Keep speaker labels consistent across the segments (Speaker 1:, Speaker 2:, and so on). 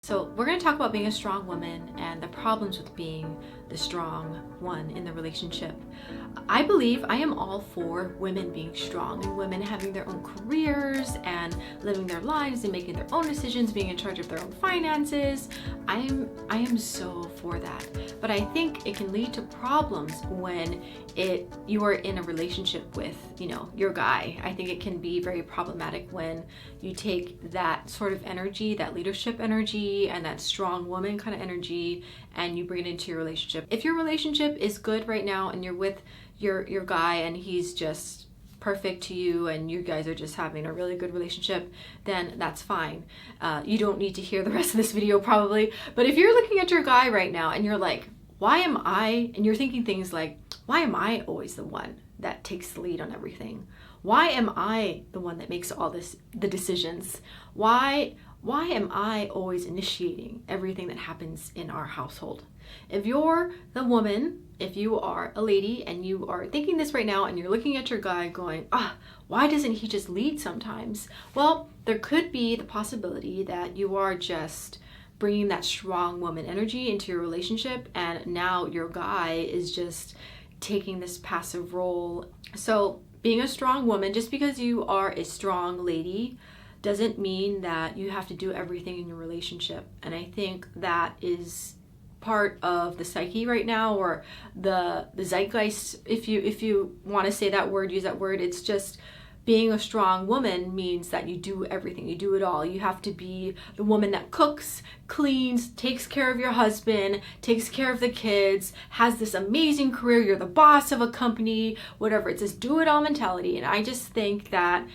Speaker 1: So we're going to talk about being a strong woman and the problems with being the strong one in the relationship. I believe I am all for women being strong and women having their own careers and living their lives and making their own decisions, being in charge of their own finances. I am so for that. But I think it can lead to problems when you are in a relationship with, your guy. I think it can be very problematic when you take that sort of energy, that leadership energy and that strong woman kind of energy, and you bring it into your relationship. If your relationship is good right now and you're with your guy and he's just perfect to you and you guys are just having a really good relationship, then that's fine. You don't need to hear the rest of this video probably. But if you're looking at your guy right now and you're like, why am I, and you're thinking things like, why am I always the one that takes the lead on everything? Why am I the one that makes all the decisions? Why am I always initiating everything that happens in our household? If you're the woman, if you are a lady and you are thinking this right now and you're looking at your guy going, why doesn't he just lead sometimes? Well, there could be the possibility that you are just bringing that strong woman energy into your relationship and now your guy is just taking this passive role. So being a strong woman, just because you are a strong lady, doesn't mean that you have to do everything in your relationship. And I think that is part of the psyche right now, or the zeitgeist, if you want to say that word, use that word. It's just being a strong woman means that you do everything, you do it all. You have to be the woman that cooks, cleans, takes care of your husband, takes care of the kids, has this amazing career, you're the boss of a company, whatever. It's this do-it-all mentality. And I just think that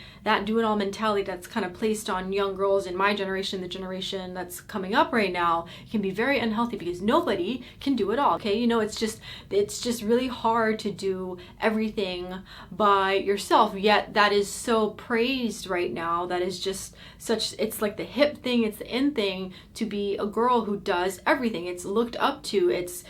Speaker 1: do-it-all mentality that's kind of placed on young girls in my generation, the generation that's coming up right now, can be very unhealthy because nobody can do it all, okay? It's just really hard to do everything by yourself, yet that is so praised right now. That is just it's like the hip thing, it's the in thing to be a girl who does everything. It's looked up to, it's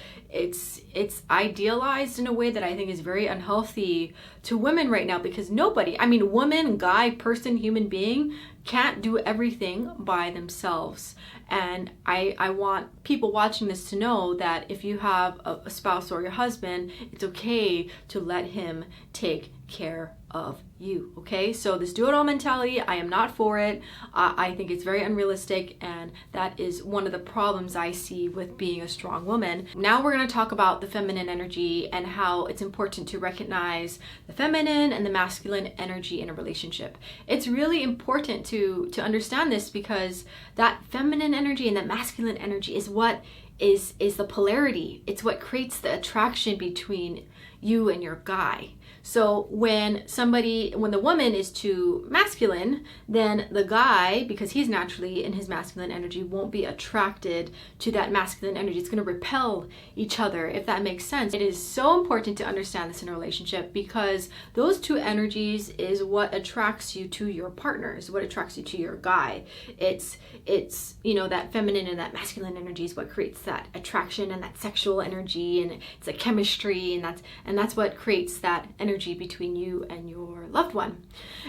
Speaker 1: idealized in a way that I think is very unhealthy to women right now, because nobody, woman, guy, person, human being can't do everything by themselves. And I want people watching this to know that if you have a spouse or your husband, it's okay to let him take care of you, okay? So this do-it-all mentality, I am not for it. I think it's very unrealistic, and that is one of the problems I see with being a strong woman. Now we're going to talk about the feminine energy and how it's important to recognize the feminine and the masculine energy in a relationship. It's really important to understand this, because that feminine energy and that masculine energy is what is the polarity. It's what creates the attraction between you and your guy. So when the woman is too masculine, then the guy, because he's naturally in his masculine energy, won't be attracted to that masculine energy. It's going to repel each other, if that makes sense. It is so important to understand this in a relationship, because those two energies is what attracts you to your partners, what attracts you to your guy. It's that feminine and that masculine energy is what creates that attraction and that sexual energy, and it's a chemistry, and that's what creates that energy between you and your loved one.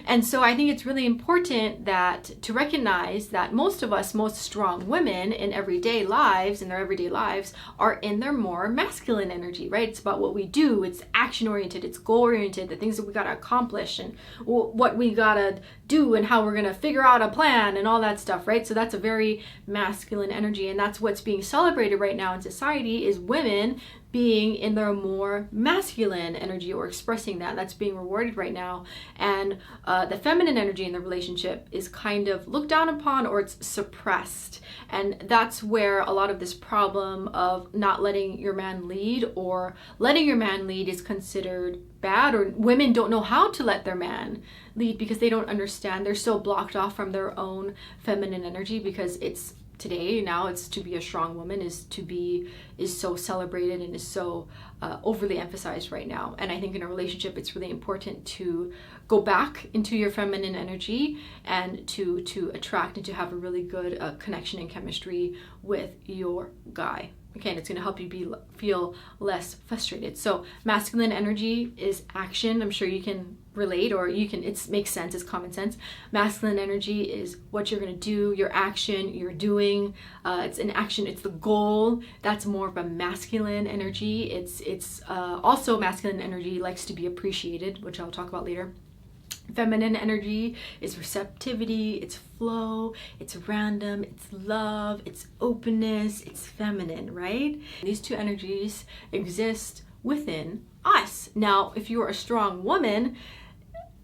Speaker 1: And so I think it's really important to recognize that most strong women in their everyday lives are in their more masculine energy, right? It's about what we do. It's action oriented, it's goal oriented, the things that we got to accomplish and what we got to do and how we're going to figure out a plan and all that stuff, right? So that's a very masculine energy, and that's what's being celebrated right now in society, is women being in their more masculine energy or expressing that's being rewarded right now. And the feminine energy in the relationship is kind of looked down upon, or it's suppressed. And that's where a lot of this problem of not letting your man lead or letting your man lead is considered bad, or women don't know how to let their man lead because they don't understand. They're so blocked off from their own feminine energy, because today now it's to be a strong woman is so celebrated and is so overly emphasized right now. And I think in a relationship, it's really important to go back into your feminine energy and to attract and to have a really good connection and chemistry with your guy. Okay, and it's going to help you feel less frustrated. So masculine energy is action. I'm sure you can relate, or it makes sense, it's common sense. Masculine energy is what you're going to do, your action, you're doing. It's an action, it's the goal. That's more of a masculine energy. It's also masculine energy likes to be appreciated, which I'll talk about later. Feminine energy is receptivity, it's flow, it's random, it's love, it's openness, it's feminine, right? These two energies exist within us. Now, if you're a strong woman,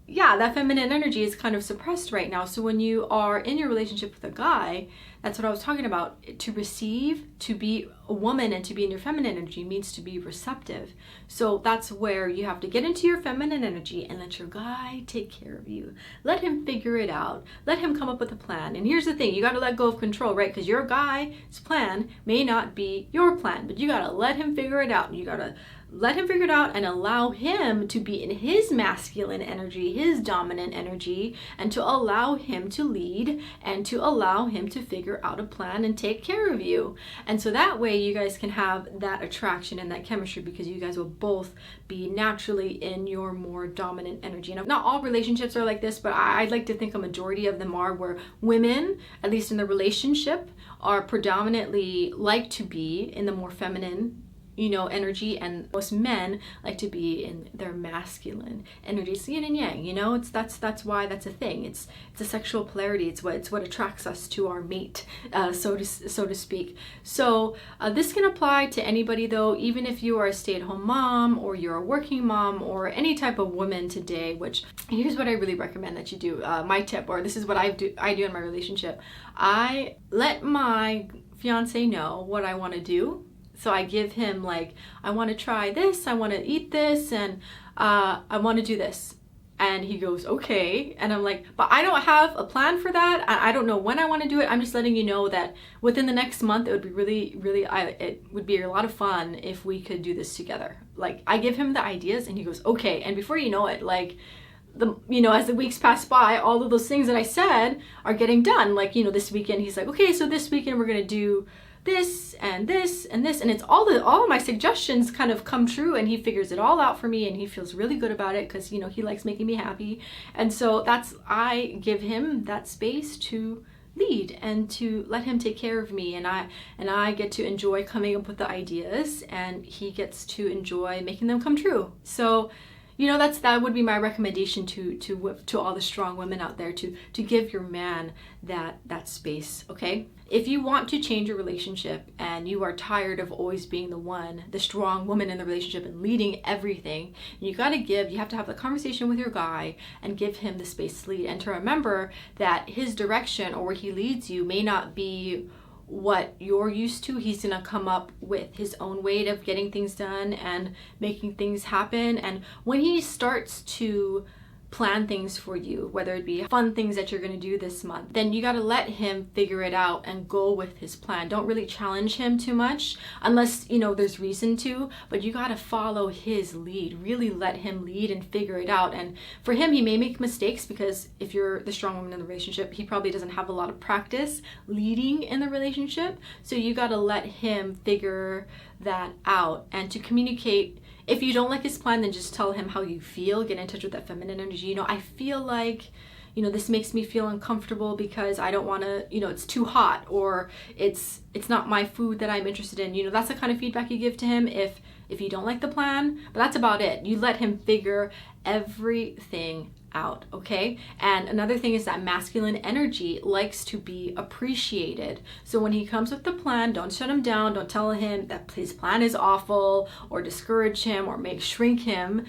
Speaker 1: yeah, that feminine energy is kind of suppressed right now. So when you are in your relationship with a guy, that's what I was talking about. To receive, to be a woman and to be in your feminine energy means to be receptive. So that's where you have to get into your feminine energy and let your guy take care of you. Let him figure it out. Let him come up with a plan. And here's the thing, you got to let go of control, right? Because your guy's plan may not be your plan, but you got to let him figure it out. You got to let him figure it out and allow him to be in his masculine energy, his dominant energy, and to allow him to lead and to allow him to figure out a plan and take care of you. And so that way you guys can have that attraction and that chemistry, because you guys will both be naturally in your more dominant energy. Now, not all relationships are like this, but I'd like to think a majority of them are, where women, at least in the relationship, are predominantly like to be in the more feminine energy, and most men like to be in their masculine energy. It's yin and yang, that's why that's a thing. It's a sexual polarity. It's what attracts us to our mate, so to speak. So this can apply to anybody though, even if you are a stay-at-home mom or you're a working mom or any type of woman today. Which, here's what I really recommend that you do. My tip, or this is what I do in my relationship. I let my fiance know what I want to do. So I give him, like, I want to try this, I want to eat this, and I want to do this. And he goes, okay. And I'm like, but I don't have a plan for that. I don't know when I want to do it. I'm just letting you know that within the next month, it would be it would be a lot of fun if we could do this together. Like, I give him the ideas and he goes, okay. And before you know it, like, as the weeks pass by, all of those things that I said are getting done. Like, this weekend, he's like, okay, so this weekend we're going to do this and this and this, and it's all of my suggestions kind of come true, and he figures it all out for me, and he feels really good about it because he likes making me happy. And so I give him that space to lead and to let him take care of me, and I get to enjoy coming up with the ideas, and he gets to enjoy making them come true. So that would be my recommendation to all the strong women out there, to give your man that space, okay? If you want to change your relationship and you are tired of always being the strong woman in the relationship and leading everything, you have to have the conversation with your guy and give him the space to lead, and to remember that his direction or where he leads you may not be what you're used to. He's gonna come up with his own way of getting things done and making things happen. And when he starts to plan things for you, whether it be fun things that you're going to do this month, then you got to let him figure it out and go with his plan. Don't really challenge him too much unless there's reason to, but you got to follow his lead. Really let him lead and figure it out. And for him, he may make mistakes, because if you're the strong woman in the relationship, he probably doesn't have a lot of practice leading in the relationship. So you got to let him figure that out, and to communicate. If you don't like his plan, then just tell him how you feel. Get in touch with that feminine energy. I feel like, this makes me feel uncomfortable because I don't want to, it's too hot, or it's not my food that I'm interested in. That's the kind of feedback you give to him if you don't like the plan. But that's about it. You let him figure everything out, okay? And another thing is that masculine energy likes to be appreciated. So when he comes with the plan, don't shut him down. Don't tell him that his plan is awful, or discourage him, or shrink him.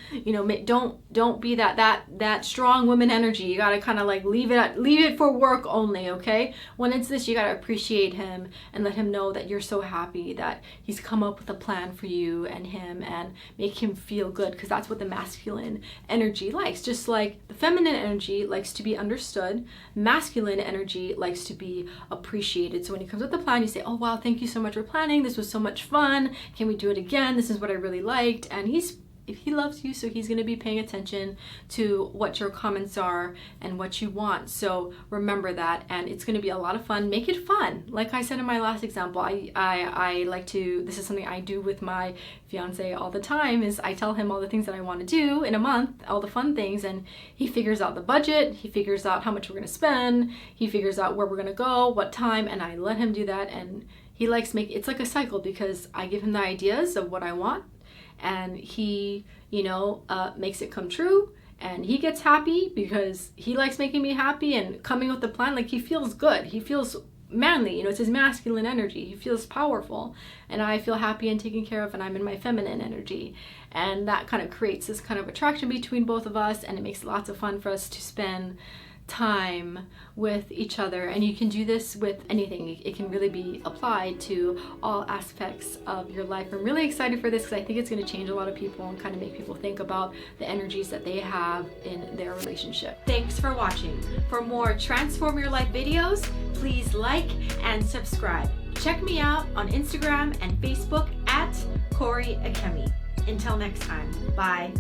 Speaker 1: Don't be that strong woman energy. You gotta kind of like leave it for work only, okay? When it's this, you gotta appreciate him and let him know that you're so happy that he's come up with a plan for you and him, and make him feel good, because that's what the masculine energy likes. Just like the feminine energy likes to be understood. Masculine energy likes to be appreciated. So when he comes with the plan, you say, oh wow, thank you so much for planning. This was so much fun. Can we do it again? This is what I really liked. And if he loves you, so he's going to be paying attention to what your comments are and what you want. So remember that, and it's going to be a lot of fun. Make it fun. Like I said in my last example, I like to, this is something I do with my fiance all the time, is I tell him all the things that I want to do in a month, all the fun things, and he figures out the budget, he figures out how much we're going to spend, he figures out where we're going to go, what time, and I let him do that. And he likes it's like a cycle, because I give him the ideas of what I want, and he, makes it come true, and he gets happy because he likes making me happy and coming with the plan. Like, he feels good. He feels manly, it's his masculine energy. He feels powerful, and I feel happy and taken care of, and I'm in my feminine energy. And that kind of creates this kind of attraction between both of us, and it makes lots of fun for us to spend time with each other. And you can do this with anything. It can really be applied to all aspects of your life. I'm really excited for this because I think it's going to change a lot of people and kind of make people think about the energies that they have in their relationship. Thanks for watching. For more Transform Your Life videos, please like and subscribe. Check me out on Instagram and Facebook at Kori Akemi. Until next time, bye.